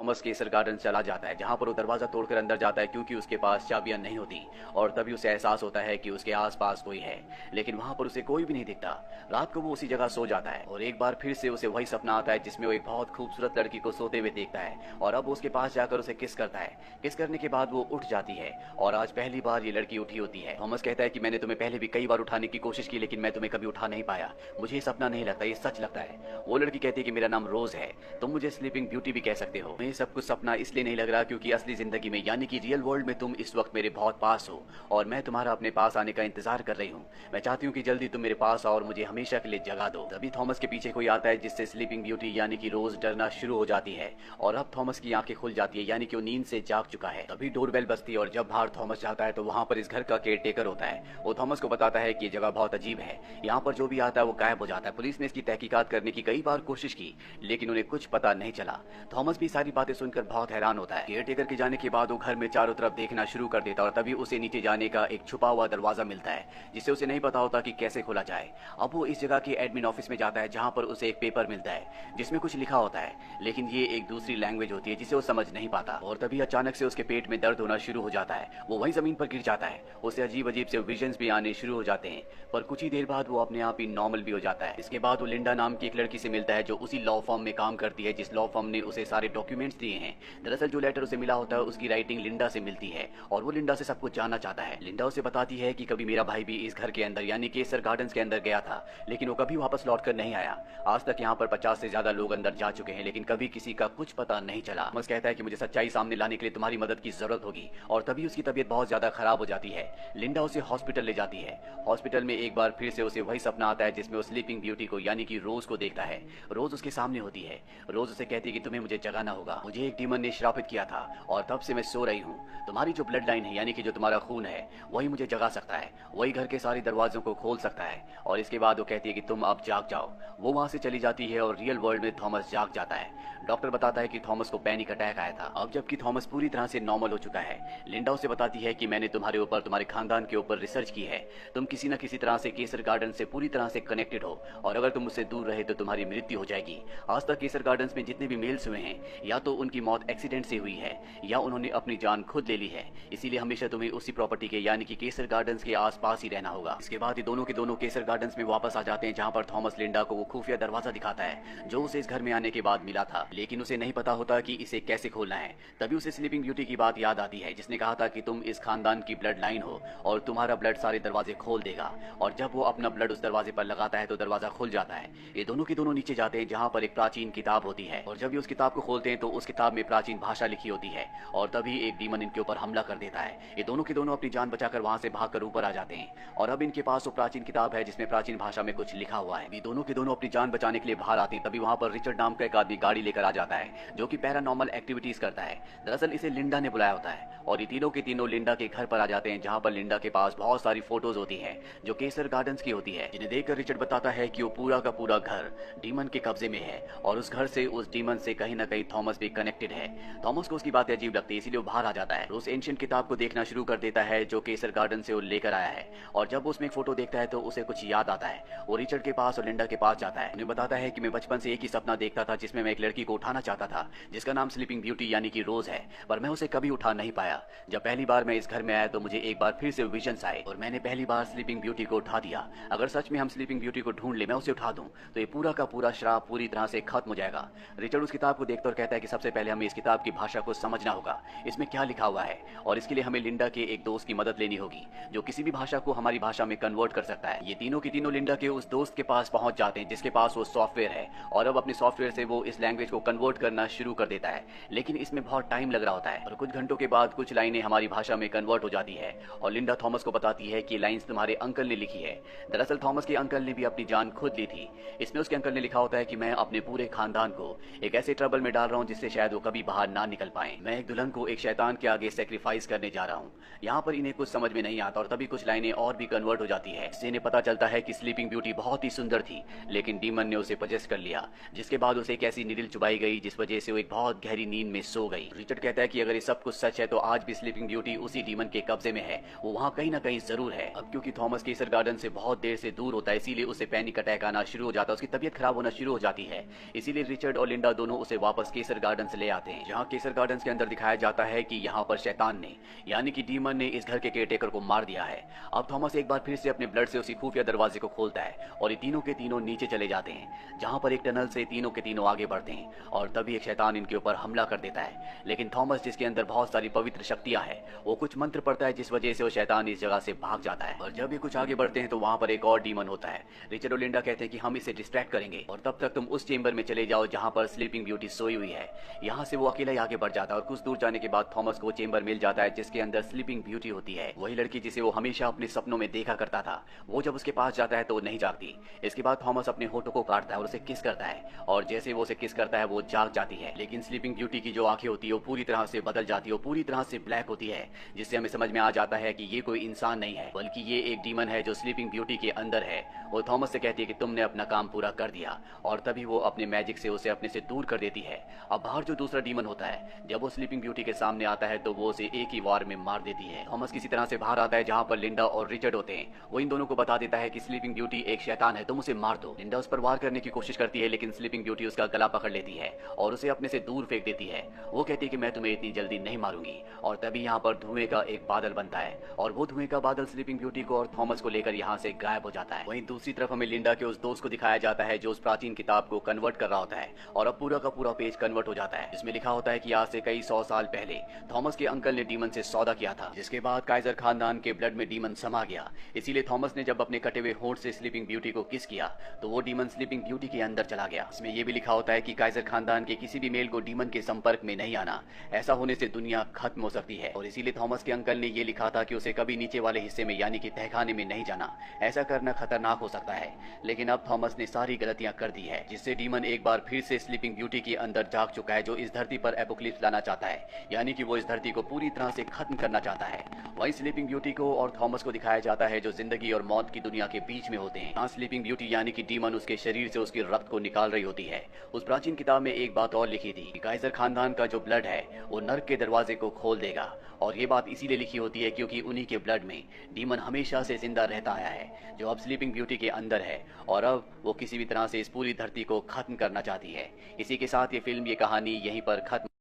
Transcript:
Thomas केसर garden चला जाता है, जहाँ पर वो दरवाज़ा तोड़कर अंदर जाता है क्योंकि उसके पास चाबियां नहीं होती। और तभी उसे एहसास होता है कि उसके आसपास कोई है, लेकिन वहाँ पर उसे कोई भी नहीं दिखता। रात को वो उसी जगह सो जाता है और एक बार फिर से उसे वही सपना आता है जिसमें वो एक बहुत खूबसूरत लड़की को सोते हुए देखता है और अब वो उसके पास जाकर उसे किस करता है। किस करने के बाद वो उठ जाती है और आज पहली बार ये लड़की उठी होती है। थॉमस कहता है कि मैंने तुम्हें पहले भी कई बार उठाने की कोशिश की, लेकिन मैं तुम्हें कभी उठा नहीं पाया। मुझे ये सपना नहीं लगता, ये सच लगता है। वो लड़की कहती है कि मेरा नाम रोज है, तुम मुझे स्लीपिंग ब्यूटी भी कह सकते हो। ये सब कुछ सपना इसलिए नहीं लग रहा क्योंकि असली जिंदगी में यानी कि रियल वर्ल्ड में तुम इस वक्त मेरे बहुत पास हो और मैं तुम्हारा अपने पास आने का इंतजार कर रही हूँ। मैं चाहती हूँ कि जल्दी तुम मेरे पास आओ और मुझे हमेशा के लिए जगा दो। तभी थॉमस के पीछे कोई आता है जिससे स्लीपिंग ब्यूटी यानी कि रोज डरना शुरू हो जाती है और अब थॉमस की आंखें खुल जाती है यानी कि वो नींद से जाग चुका है। तभी डोरबेल बजती है और जब बाहर थॉमस जाता है तो वहाँ पर इस घर का केयर टेकर होता है। वो थॉमस को बताता है कि ये जगह बहुत अजीब है, यहाँ पर जो भी आता है वो गायब हो जाता है। पुलिस ने इसकी तहकीकात करने की कई बार कोशिश की लेकिन उन्हें कुछ पता नहीं चला। थॉमस भी सारी बातें सुनकर बहुत हैरान होता है। केयर टेकर के जाने के बाद वो घर में चारों तरफ देखना शुरू कर देता और तभी उसे नीचे जाने का एक छुपा हुआ दरवाजा मिलता है जिसे उसे नहीं पता होता कि कैसे खोला जाए। अब वो इस जगह के एडमिन ऑफिस में जाता है जहाँ पर उसे एक पेपर मिलता है जिसमें कुछ लिखा होता है लेकिन ये एक दूसरी लैंग्वेज होती है जिसे वो समझ नहीं पाता। और तभी अचानक से उसके पेट में दर्द होना शुरू हो जाता है। वो वहीं जमीन पर गिर जाता है। उसे अजीब अजीब से विजन्स भी आने शुरू हो जाते हैं पर कुछ ही देर बाद वो अपने आप ही नॉर्मल भी हो जाता है। इसके बाद वो लिंडा नाम की एक लड़की से मिलता है जो उसी लॉ फर्म में काम करती है जिस लॉ फर्म ने उसे सारे डॉक्यूमेंट्स दिए हैं। दरअसल जो लेटर उसे मिला होता है उसकी राइटिंग लिंडा से मिलती है और वो लिंडा से सब कुछ जानना चाहता है। लिंडा उसे बताती है कि कभी मेरा भाई भी इस घर के अंदर यानी केसर गार्डन्स के अंदर गया था लेकिन वो कभी वापस लौट कर नहीं आया। आज तक यहाँ पर 50 से ज्यादा लोग अंदर जा चुके हैं लेकिन कभी किसी का कुछ पता नहीं चला। थॉमस कहता है कि मुझे सच्चाई सामने लाने के लिए तुम्हारी मदद की जरूरत होगी और तभी उसकी तबीयत बहुत ज्यादा खराब हो जाती है। लिंडा उसे हॉस्पिटल ले जाती है। हॉस्पिटल में एक बार फिर से उसे वही सपना आता है जिसमें वो स्लीपिंग ब्यूटी को यानी कि रोज को देखता है। रोज उसके सामने होती है। रोज उसे कहती है कि तुम्हें मुझे जगाना होगा, मुझे एक डीमन ने श्रापित किया था और तब से मैं सो रही हूँ। तुम्हारी जो ब्लड लाइन है यानी कि जो तुम्हारा खून है वही मुझे जगा सकता है, वही घर के सारे दरवाजों को खोल सकता है। और इसके बाद वो कहती है कि तुम अब जाग जाओ। वो वहां से चली जाती है और रियल वर्ल्ड में थॉमस जाग जाता है। डॉक्टर बताता है कि थॉमस को पैनिक अटैक आया था। अब जबकि थॉमस पूरी तरह से नॉर्मल हो चुका है, लिंडा उसे बताती है कि मैंने तुम्हारे ऊपर, तुम्हारे खानदान के ऊपर रिसर्च की है। तुम किसी न किसी तरह से केसर गार्डन से पूरी तरह से कनेक्टेड हो और अगर तुम मुझसे दूर रहे तो तुम्हारी मृत्यु हो जाएगी। आज तक केसर गार्डन में जितने भी मेल्स हुए हैं या तो उनकी मौत एक्सीडेंट से हुई है या उन्होंने अपनी जान खुद ले ली है। इसीलिए हमेशा तुम्हें उसी प्रॉपर्टी के यानी कि केसर गार्डन्स के आसपास ही रहना होगा। इसके बाद ये दोनों के दोनों केसर गार्डन्स में वापस आ जाते हैं जहाँ पर थॉमस लिंडा को वो खुफिया दरवाजा दिखाता है जो उसे इस घर में आने के बाद मिला था लेकिन उसे नहीं पता होता कि इसे कैसे खोलना है। तभी उसे स्लीपिंग ब्यूटी की बात याद आती है जिसने कहा था कि तुम इस खानदान की ब्लड लाइन हो और तुम्हारा ब्लड सारे दरवाजे खोल देगा। और जब वो अपना ब्लड उस दरवाजे पर लगाता है तो दरवाजा खुल जाता है। ये दोनों के दोनों नीचे जाते हैं जहाँ पर एक प्राचीन किताब होती है और जब ये उस किताब को खोलते हैं तो उस किताब में प्राचीन भाषा लिखी होती है और तभी एक डीमन इनके ऊपर हमला कर देता है। ये दोनों के दोनों अपनी जान बचाकर वहां से भागकर ऊपर आ जाते हैं और अब इनके पास वो प्राचीन किताब है जिसमें प्राचीन भाषा में कुछ लिखा हुआ है। ये दोनों के दोनों अपनी जान बचाने के लिए बाहर आते हैं। तभी वहां पर रिचर्ड नाम का एक आदमी गाड़ी लेकर आ जाता है जो कि पैरानॉर्मल एक्टिविटीज करता है। दरअसल इसे लिंडा ने बुलाया होता है और ये तीनों के तीनों लिंडा के घर पर आ जाते हैं जहाँ पर लिंडा के पास बहुत सारी फोटोज होती है जो केसर गार्डन्स की होती है, जिन्हें देखकर रिचर्ड बताता है कि वो पूरा का पूरा घर डीमन के कब्जे में है और उस घर से, उस डीमन से कहीं ना कहीं थॉमस भी कनेक्टेड है। थॉमस को उसकी बातें अजीब लगती है इसीलिए वो बाहर आ जाता है। उस एंशिएंट किताब को देखना शुरू कर देता है जो केसर गार्डन से वो लेकर आया है और जब उसमें एक फोटो देखता है तो उसे कुछ याद आता है। वो रिचर्ड के पास और लिंडा के पास जाता है। उन्हें बताता है कि मैं बचपन से एक ही सपना देखता था जिसमें मैं एक लड़की को उठाना चाहता था जिसका नाम स्लीपिंग ब्यूटी यानी कि रोज है, पर मैं उसे कभी उठा नहीं पाया। जब पहली बार मैं इस घर में आया तो मुझे एक बार फिर से विजन्स आए और मैंने पहली बार स्लीपिंग ब्यूटी को उठा दिया। अगर सच में हम स्लीपिंग ब्यूटी को ढूंढ ले, मैं उसे उठा दूं तो ये पूरा का पूरा श्राप पूरी तरह से खत्म हो जाएगा। रिचर्ड उस किताब को देखता और कहता है कि सबसे पहले हमें इस किताब की भाषा को समझना होगा, इसमें क्या लिखा हुआ है और इसके लिए हमें लिंडा के एक दोस्त की मदद लेनी होगी जो किसी भी भाषा को हमारी भाषा में कन्वर्ट कर सकता है। ये तीनों की तीनों लिंडा के उस दोस्त के पास पहुंच जाते हैं जिसके पास वो सॉफ्टवेयर है और अब अपने सॉफ्टवेयर से वो इस लैंग्वेज को कन्वर्ट करना शुरू कर देता है लेकिन इसमें बहुत टाइम लग रहा होता है और कुछ घंटों के बाद कुछ लाइनें हमारी भाषा में कन्वर्ट हो जाती है और लिंडा थॉमस को बताती है कि लाइंस तुम्हारे अंकल ने लिखी है। दरअसल थॉमस के अंकल ने भी अपनी जान खुद ली थी। इसमें उसके अंकल ने लिखा होता है कि मैं अपने पूरे खानदान को एक ऐसे ट्रबल में डाल रहा हूँ जिससे शायद वो कभी बाहर ना निकल पाए। मैं एक दुल्हन को एक शैतान के आगे सेक्रीफाइस करने जा रहा हूँ। यहाँ पर इन्हें कुछ समझ में नहीं आता और तभी कुछ लाइनें और भी कन्वर्ट हो जाती है। इससे इन्हें पता चलता है कि स्लीपिंग ब्यूटी बहुत ही सुंदर थी लेकिन डीमन ने उसे पजेस कर लिया जिसके बाद उसे एक ऐसी नीडल चुबाई गई जिस वजह से वो एक बहुत गहरी नींद में सो गई। रिचर्ड कहता है कि अगर ये सब कुछ सच है तो आज भी स्लीपिंग ब्यूटी उसी डीमन के कब्जे में है, वो वहाँ कहीं ना कहीं जरूर है। अब क्योंकि थॉमस केसर गार्डन से बहुत देर से दूर होता है इसीलिए उसे पैनिक अटैक आना शुरू हो जाता है, उसकी तबीयत खराब होना शुरू हो जाती है। इसीलिए रिचर्ड और लिंडा दोनों उसे वापस केसर गार्डन ले आते हैं, जहाँ केसर गार्डन के अंदर दिखाया जाता है कि यहाँ पर शैतान ने यानी कि डीमन ने इस घर के केयरटेकर को मार दिया है। अब थॉमस एक बार फिर से अपने ब्लड से उसी खुफिया दरवाजे को खोलता है और ये तीनों के तीनों नीचे चले जाते हैं, जहाँ पर एक टनल से तीनों के तीनों आगे बढ़ते हैं और तभी एक शैतान इनके ऊपर हमला कर देता है। लेकिन थॉमस, जिसके अंदर बहुत सारी पवित्र शक्तियां हैं, वो कुछ मंत्र पढ़ता है जिस वजह से वो शैतान इस जगह से भाग जाता है। और जब ये कुछ आगे बढ़ते हैं तो वहाँ पर एक और डीमन होता है। रिचर्ड और लिंडा कहते हैं कि हम इसे डिस्ट्रैक्ट करेंगे और तब तक तुम उस चेंबर में चले जाओ जहाँ पर स्लीपिंग ब्यूटी सोई हुई है। यहाँ से वो अकेला ही आगे बढ़ जाता है और कुछ दूर जाने के बाद थॉमस को वो चेंबर मिल जाता है जिसके अंदर स्लीपिंग ब्यूटी होती है, वही लड़की जिसे वो हमेशा अपने सपनों में देखा करता था। वो जब उसके पास जाता है तो वो नहीं जागती। इसके बाद थॉमस अपने होठों को काटता है और उसे किस करता है और जैसे वो उसे किस करता है वो जाग जाती है। लेकिन स्लीपिंग ब्यूटी की जो आंखें होती है वो पूरी तरह से बदल जाती है, वो पूरी तरह से ब्लैक होती है, जिससे हमें समझ में आ जाता है कि ये कोई इंसान नहीं है बल्कि ये एक डीमन है जो स्लीपिंग ब्यूटी के अंदर है। वो थॉमस से कहती है कि तुमने अपना काम पूरा कर दिया और तभी वो अपने मैजिक से उसे अपने से दूर कर देती है। अब बाहर जो दूसरा डीमन होता है, जब वो स्लीपिंग ब्यूटी के सामने आता है तो वो उसे एक ही वार में मार देती है। थॉमस किसी तरह से बाहर आता है जहाँ पर लिंडा और रिचर्ड होते हैं। वो इन दोनों को बता देता है कि स्लीपिंग ब्यूटी एक शैतान है, तुम उसे मार दो। लिंडा उस पर वार करने की कोशिश करती है लेकिन स्लीपिंग ब्यूटी उसका गला पकड़ लेती है और उसे अपने से दूर फेंक देती है। वो कहती है कि मैं तुम्हें इतनी जल्दी नहीं मारूंगी और तभी यहाँ पर धुएं का एक बादल बनता है और वो धुएं का बादल स्लीपिंग ब्यूटी को और थॉमस को लेकर यहाँ से गायब हो जाता है। वहीं दूसरी तरफ हमें लिंडा के उस दोस्त को दिखाया जाता है जो उस प्राचीन किताब को कन्वर्ट कर रहा होता है और अब पूरा का पूरा पेज कन्वर्ट हो जाता है, जिसमें लिखा होता है कि आज से कई 100 साल पहले थॉमस के अंकल ने डीमन से सौदा किया था, जिसके बाद काइजर खानदान के ब्लड में डीमन समा गया। इसीलिए थॉमस ने जब अपने कटे हुए होंठ से स्लीपिंग ब्यूटी को किस किया तो वो डीमन स्लीपिंग ब्यूटी के अंदर चला गया। इसमें यह भी लिखा होता है कि काइजर खानदान के किसी भी मेल को डीमन के संपर्क में नहीं आना, ऐसा होने से दुनिया खत्म हो सकती है। और इसीलिए थॉमस के अंकल ने यह लिखा था कि उसे कभी नीचे वाले हिस्से में यानी कि तहखाने में नहीं जाना, ऐसा करना खतरनाक हो सकता है। लेकिन अब थॉमस ने सारी गलतियां कर दी है, जिससे डीमन एक बार फिर से स्लीपिंग ब्यूटी के अंदर जाग चुका है, जो इस धरती पर एपोक्लिप्स लाना चाहता है, यानी कि वो इस धरती को पूरी तरह से खत्म करना चाहता है। वहीं स्लीपिंग ब्यूटी को और थॉमस को दिखाया जाता है जो जिंदगी और मौत की दुनिया के बीच में होते हैं। यहाँ स्लीपिंग ब्यूटी यानी कि डीमन उसके शरीर से उसके रक्त को निकाल रही होती है। उस प्राचीन किताब में एक बात और लिखी थी कि काइजर खानदान का जो ब्लड है वो नर्क के दरवाजे को खोल देगा, और ये बात इसीलिए लिखी होती है क्योंकि उन्हीं के ब्लड में डीमन हमेशा से जिंदा रहता आया है, जो अब स्लीपिंग ब्यूटी के अंदर है और अब वो किसी भी तरह से इस पूरी धरती को खत्म करना चाहती है। इसी के साथ ये फिल्म, ये कहानी यहीं पर खत्म।